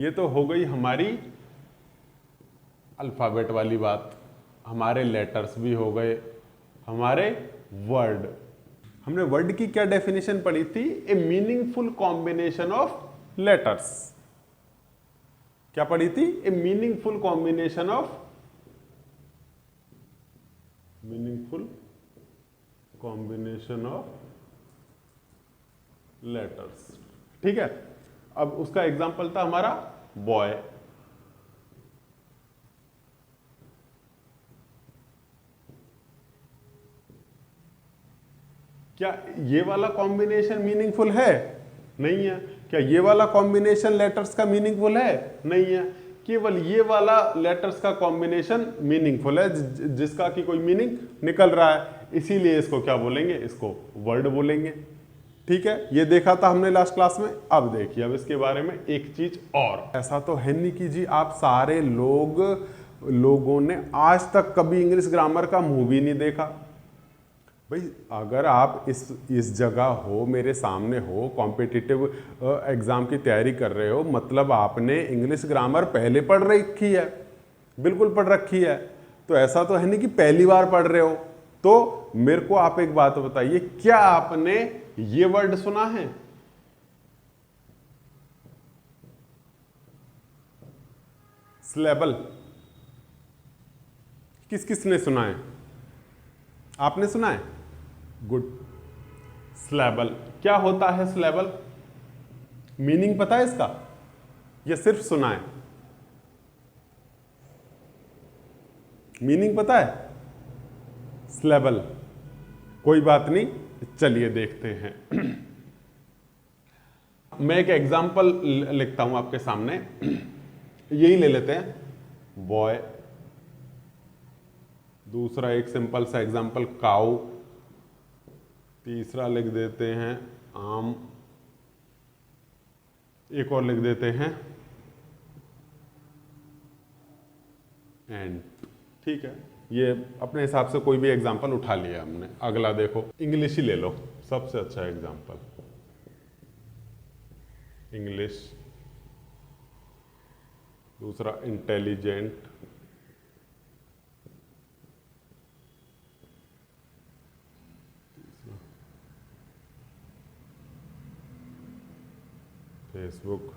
ये तो हो गई हमारी अल्फ़ाबेट वाली बात, हमारे लेटर्स भी हो गए, हमारे वर्ड। हमने वर्ड की क्या डेफिनेशन पढ़ी थी? ए मीनिंगफुल कॉम्बिनेशन ऑफ लेटर्स। क्या पढ़ी थी? ए मीनिंगफुल कॉम्बिनेशन ऑफ लेटर्स। ठीक है, अब उसका एग्जाम्पल था हमारा बॉय। क्या ये वाला कॉम्बिनेशन मीनिंगफुल है? नहीं है। क्या ये वाला कॉम्बिनेशन लेटर्स का मीनिंगफुल है? नहीं है। केवल ये वाला लेटर्स का कॉम्बिनेशन मीनिंगफुल है, जिसका कि कोई मीनिंग निकल रहा है, इसीलिए इसको क्या बोलेंगे? इसको वर्ड बोलेंगे। ठीक है, ये देखा था हमने लास्ट क्लास में। अब देखिए, अब इसके बारे में एक चीज और। ऐसा तो है नहीं कि जी आप सारे लोगों ने आज तक कभी इंग्लिश ग्रामर का मूवी नहीं देखा। भाई अगर आप इस जगह हो, मेरे सामने हो, कॉम्पिटिटिव एग्जाम की तैयारी कर रहे हो, मतलब आपने इंग्लिश ग्रामर पहले पढ़ रखी है, बिल्कुल पढ़ रखी है। तो ऐसा तो है नहीं कि पहली बार पढ़ रहे हो। तो मेरे को आप एक बात बताइए, क्या आपने ये वर्ड सुना है? स्लेबल। किस किस ने सुना है? आपने सुना है? गुड। स्लेबल क्या होता है? स्लेबल मीनिंग पता है इसका, या सिर्फ सुना है? मीनिंग पता है स्लेबल? कोई बात नहीं, चलिए देखते हैं। मैं एक एग्जाम्पल लिखता हूं आपके सामने, यही ले लेते हैं, बॉय। दूसरा एक सिंपल सा एग्जाम्पल, काऊ। तीसरा लिख देते हैं आम। एक और लिख देते हैं एंड। ठीक है, ये अपने हिसाब से कोई भी एग्जाम्पल उठा लिया हमने। अगला देखो, इंग्लिश ही ले लो, सबसे अच्छा एग्जाम्पल इंग्लिश। दूसरा इंटेलिजेंट। Facebook,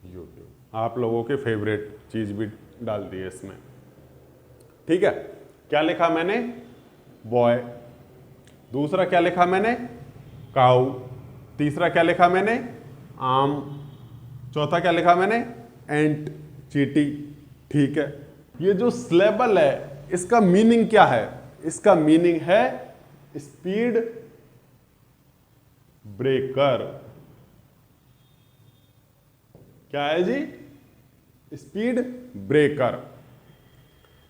YouTube. आप लोगों के फेवरेट चीज भी डाल दी है इसमें। ठीक है, क्या लिखा मैंने? बॉय। दूसरा क्या लिखा मैंने? काऊ। तीसरा क्या लिखा मैंने? आम। चौथा क्या लिखा मैंने? एंट, चींटी। ठीक है, ये जो स्लेबल है इसका मीनिंग क्या है? इसका मीनिंग है स्पीड ब्रेकर। क्या है जी? Speed breaker.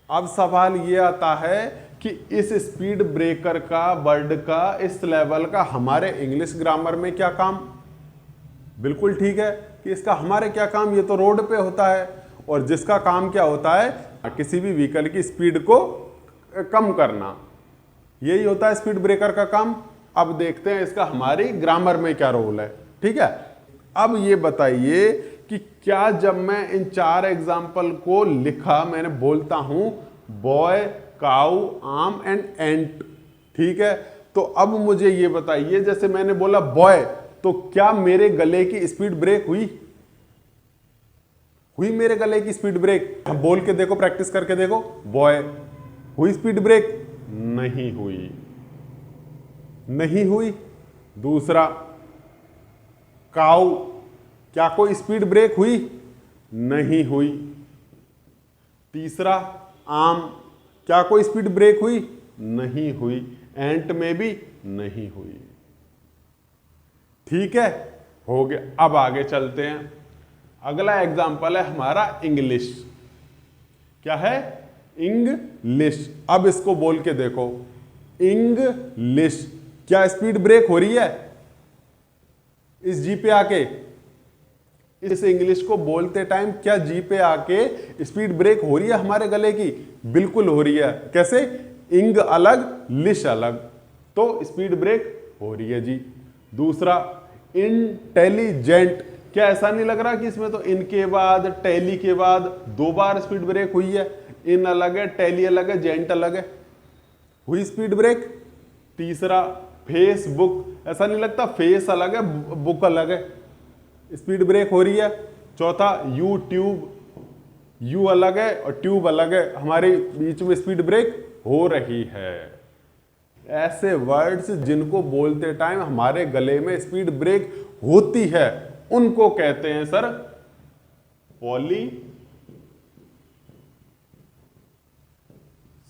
अब सवाल ये आता है कि इस स्पीड ब्रेकर का, वर्ड का, इस लेवल का हमारे इंग्लिश ग्रामर में क्या काम? बिल्कुल ठीक है कि इसका हमारे क्या काम? ये तो रोड पे होता है, और जिसका काम क्या होता है? किसी भी व्हीकल की स्पीड को कम करना, यही होता है स्पीड ब्रेकर का काम। अब देखते हैं इसका हमारी ग्रामर में क्या रोल है। ठीक है, अब ये बताइए कि क्या जब मैं इन चार एग्जाम्पल को लिखा, मैंने बोलता हूं बॉय, काऊ, आम एंड एंट। ठीक है, तो अब मुझे ये बताइए, जैसे मैंने बोला बॉय, तो क्या मेरे गले की स्पीड ब्रेक हुई? हुई मेरे गले की स्पीड ब्रेक? हम बोल के देखो, प्रैक्टिस करके देखो, बॉय। हुई स्पीड ब्रेक? नहीं हुई, नहीं हुई। दूसरा काऊ, क्या कोई स्पीड ब्रेक हुई? नहीं हुई। तीसरा आम, क्या कोई स्पीड ब्रेक हुई? नहीं हुई। एंट में भी नहीं हुई। ठीक है, हो गया। अब आगे चलते हैं। अगला एग्जाम्पल है हमारा इंग्लिश। क्या है? इंग्लिश। अब इसको बोल के देखो, इंग्लिश। क्या स्पीड ब्रेक हो रही है इस जी पे आके? इस इंग्लिश को बोलते टाइम क्या जी पे आके स्पीड ब्रेक हो रही है हमारे गले की? बिल्कुल हो रही है। कैसे? इंग अलग, लिश अलग, तो स्पीड ब्रेक हो रही है जी। दूसरा इंटेलिजेंट। क्या ऐसा नहीं लग रहा कि इसमें तो इन के बाद टेली के बाद 2 बार स्पीड ब्रेक हुई है? इन अलग है, टेली अलग है, जेंट अलग है, हुई स्पीड ब्रेक। तीसरा फेसबुक, ऐसा नहीं लगता फेस अलग है बुक अलग है, स्पीड ब्रेक हो रही है। चौथा यूट्यूब, यू अलग है और ट्यूब अलग है, हमारे बीच में स्पीड ब्रेक हो रही है। ऐसे वर्ड्स जिनको बोलते टाइम हमारे गले में स्पीड ब्रेक होती है उनको कहते हैं सर पॉली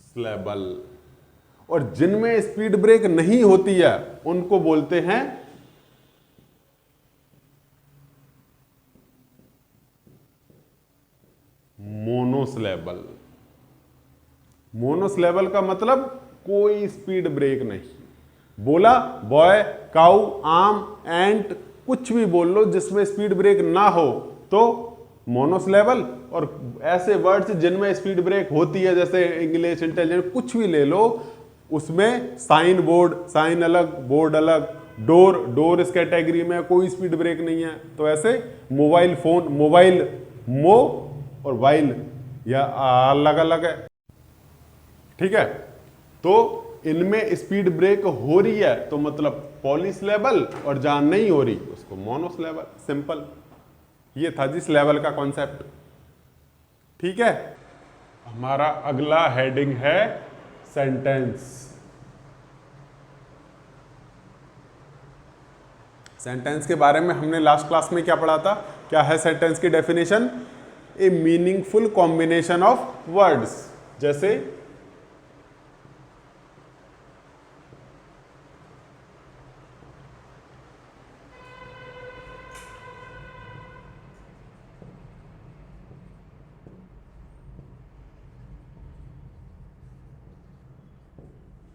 सिलेबल, और जिनमें स्पीड ब्रेक नहीं होती है उनको बोलते हैं मोनोसिलेबल। मोनोसिलेबल का मतलब कोई स्पीड ब्रेक नहीं। बोला बॉय, काउ, आम, एंट, कुछ भी बोल लो जिसमें स्पीड ब्रेक ना हो तो मोनोसिलेबल। और ऐसे वर्ड्स जिनमें स्पीड ब्रेक होती है जैसे इंग्लिश, इंटेलिजेंट, कुछ भी ले लो, उसमें साइन बोर्ड, साइन अलग, बोर्ड अलग, डोर, डोर इस कैटेगरी में कोई स्पीड ब्रेक नहीं है। तो ऐसे मोबाइल फोन, मोबाइल, मो और वाइल, या अलग अलग है। ठीक है, तो इनमें स्पीड ब्रेक हो रही है तो मतलब पॉलीसिलेबल, और जहां नहीं हो रही उसको मोनोसिलेबल। सिंपल, ये था जिस लेवल का कॉन्सेप्ट। ठीक है, हमारा अगला हेडिंग है सेंटेंस। सेंटेंस के बारे में हमने लास्ट क्लास में क्या पढ़ा था? क्या है सेंटेंस की definition? A meaningful combination of words. जैसे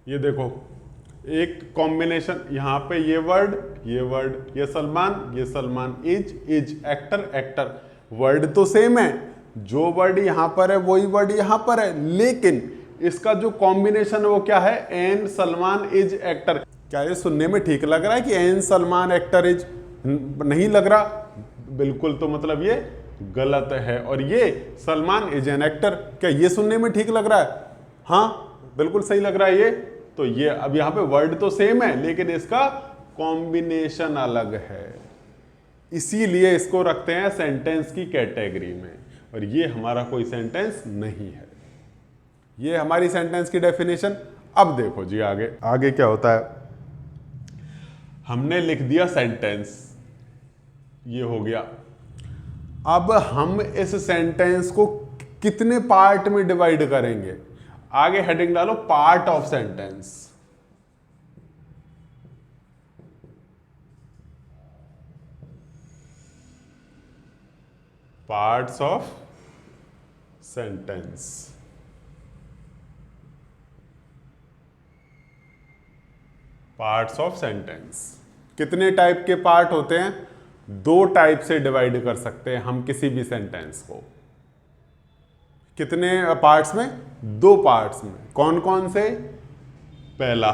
ये देखो, एक कॉम्बिनेशन, यहां पे ये वर्ड, ये वर्ड, ये Salman, is, actor, actor. Word तो सेम है, जो वर्ड यहां पर है वही वर्ड यहां पर है, लेकिन इसका जो कॉम्बिनेशन है वो क्या है? An Salman is actor. क्या ये सुनने में ठीक लग रहा है कि एन सलमान एक्टर इज? नहीं लग रहा, बिल्कुल। तो मतलब ये गलत है। और ये सलमान इज एन एक्टर, क्या ये सुनने में ठीक लग रहा है? हाँ, बिल्कुल सही लग रहा है ये। तो ये अब यहां पे वर्ड तो सेम है लेकिन इसका कॉम्बिनेशन अलग है, इसीलिए इसको रखते हैं सेंटेंस की कैटेगरी में। और ये हमारा कोई सेंटेंस नहीं है। ये हमारी सेंटेंस की डेफिनेशन। अब देखो जी आगे, आगे क्या होता है? हमने लिख दिया सेंटेंस, ये हो गया। अब हम इस सेंटेंस को कितने पार्ट में डिवाइड करेंगे? आगे हेडिंग डालो part of sentence. Parts of sentence. Parts of sentence कितने टाइप के पार्ट होते हैं? 2 टाइप से डिवाइड कर सकते हैं हम किसी भी सेंटेंस को। कितने पार्ट्स में? 2 पार्ट्स में। कौन कौन से? पहला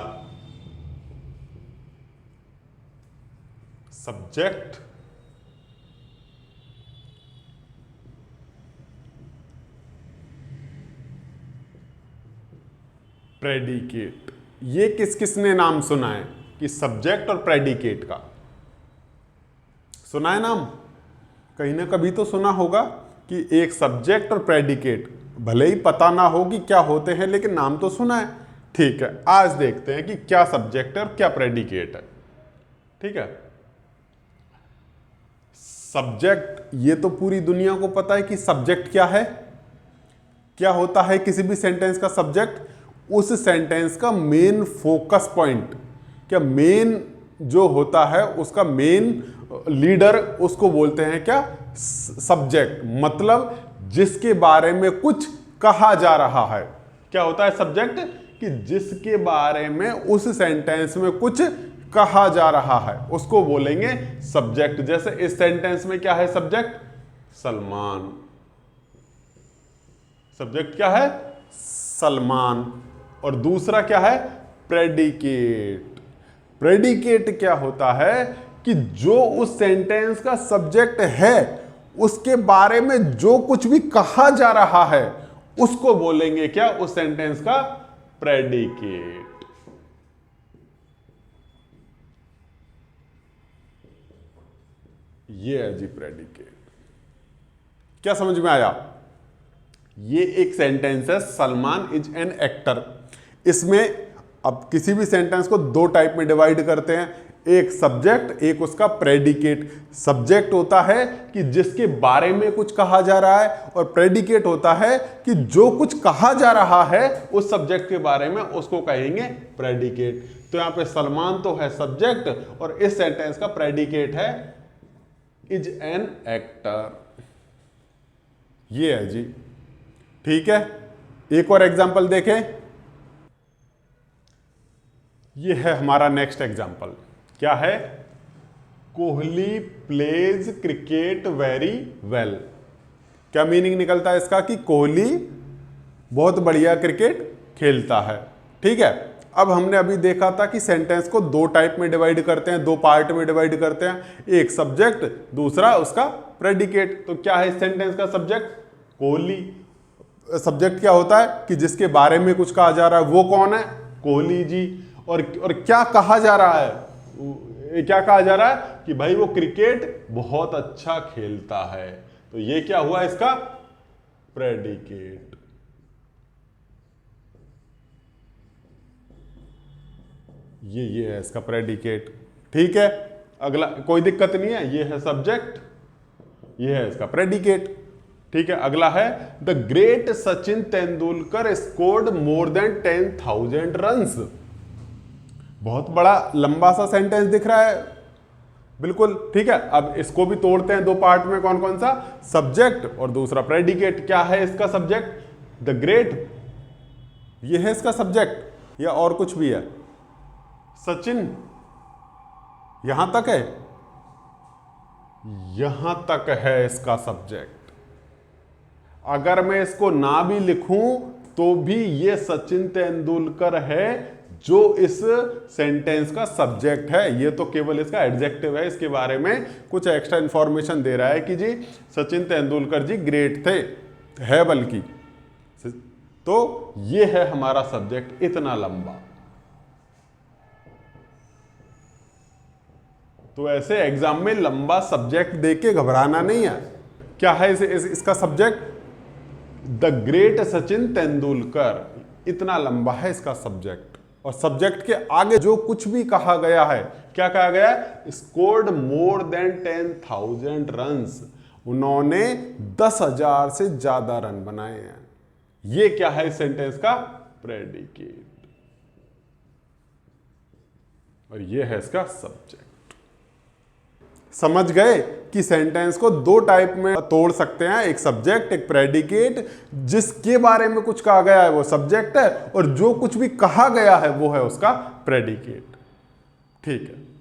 सब्जेक्ट, प्रेडिकेट। ये किस किसने नाम सुना है कि सब्जेक्ट और प्रेडिकेट का? सुना है नाम? कहीं ना कभी तो सुना होगा कि एक सब्जेक्ट और प्रेडिकेट, भले ही पता ना हो कि क्या होते हैं लेकिन नाम तो सुना है। ठीक है, आज देखते हैं कि क्या सब्जेक्ट है और क्या प्रेडिकेट है। ठीक है, सब्जेक्ट, ये तो पूरी दुनिया को पता है कि सब्जेक्ट क्या है। क्या होता है किसी भी सेंटेंस का सब्जेक्ट? उस सेंटेंस का मेन फोकस पॉइंट, क्या मेन जो होता है उसका मेन लीडर, उसको बोलते हैं क्या? सब्जेक्ट। मतलब जिसके बारे में कुछ कहा जा रहा है। क्या होता है सब्जेक्ट? कि जिसके बारे में उस सेंटेंस में कुछ कहा जा रहा है उसको बोलेंगे सब्जेक्ट। जैसे इस सेंटेंस में क्या है सब्जेक्ट? सलमान। सब्जेक्ट क्या है? सलमान। और दूसरा क्या है? प्रेडिकेट। प्रेडिकेट क्या होता है? कि जो उस सेंटेंस का सब्जेक्ट है उसके बारे में जो कुछ भी कहा जा रहा है उसको बोलेंगे क्या, उस सेंटेंस का प्रेडिकेट। ये है जी प्रेडिकेट। क्या समझ में आया? ये एक सेंटेंस है, सलमान इज एन एक्टर। इसमें अब किसी भी सेंटेंस को दो टाइप में डिवाइड करते हैं, एक सब्जेक्ट, एक उसका प्रेडिकेट। सब्जेक्ट होता है कि जिसके बारे में कुछ कहा जा रहा है, और प्रेडिकेट होता है कि जो कुछ कहा जा रहा है उस सब्जेक्ट के बारे में, उसको कहेंगे प्रेडिकेट। तो यहां पे सलमान तो है सब्जेक्ट और इस सेंटेंस का प्रेडिकेट है इज एन एक्टर। ये है जी, ठीक है। एक और एग्जांपल देखें, ये है हमारा नेक्स्ट एग्जांपल। क्या है? Kohli pledge cricket very well. क्या मीनिंग निकलता है इसका? कि कोहली बहुत बढ़िया क्रिकेट खेलता है। ठीक है। अब हमने अभी देखा था कि सेंटेंस को दो टाइप में डिवाइड करते हैं, दो पार्ट में डिवाइड करते हैं, एक सब्जेक्ट, दूसरा उसका प्रेडिकेट। तो क्या है इस सेंटेंस का सब्जेक्ट? कोहली। सब्जेक्ट क्या होता है? कि जिसके बारे में कुछ कहा जा रहा है, वो कौन है? कोहली जी। और क्या कहा जा रहा है? क्या कहा जा रहा है? कि भाई वो क्रिकेट बहुत अच्छा खेलता है। तो ये क्या हुआ इसका? प्रेडिकेट। ये है इसका प्रेडिकेट। ठीक है। अगला कोई दिक्कत नहीं है, ये है सब्जेक्ट, ये है इसका प्रेडिकेट। ठीक है। अगला है the great Sachin Tendulkar scored more than 10,000 runs. बहुत बड़ा लंबा सा सेंटेंस दिख रहा है, बिल्कुल ठीक है। अब इसको भी तोड़ते हैं दो पार्ट में। कौन कौन सा? सब्जेक्ट और दूसरा प्रेडिकेट। क्या है इसका सब्जेक्ट? द ग्रेट, ये है इसका सब्जेक्ट, या और कुछ भी है? सचिन, यहां तक है, यहां तक है इसका सब्जेक्ट। अगर मैं इसको ना भी लिखूं तो भी ये सचिन तेंदुलकर है जो इस सेंटेंस का सब्जेक्ट है। ये तो केवल इसका एडजेक्टिव है, इसके बारे में कुछ एक्स्ट्रा इंफॉर्मेशन दे रहा है कि जी सचिन तेंदुलकर जी ग्रेट थे, है बल्कि। तो ये है हमारा सब्जेक्ट, इतना लंबा। तो ऐसे एग्जाम में लंबा सब्जेक्ट देख के घबराना नहीं है। क्या है इसका subject? The great Sachin Tendulkar. इतना लंबा है इसका सब्जेक्ट। और सब्जेक्ट के आगे जो कुछ भी कहा गया है, क्या कहा गया है? Scored more than 10,000 runs. उन्होंने 10,000 से ज्यादा रन बनाए हैं। ये क्या है इस सेंटेंस का? प्रेडिकेट। और ये है इसका सब्जेक्ट। समझ गए कि सेंटेंस को दो टाइप में तोड़ सकते हैं, एक सब्जेक्ट, एक प्रेडिकेट। जिसके बारे में कुछ कहा गया है वो सब्जेक्ट है, और जो कुछ भी कहा गया है वो है उसका प्रेडिकेट। ठीक है।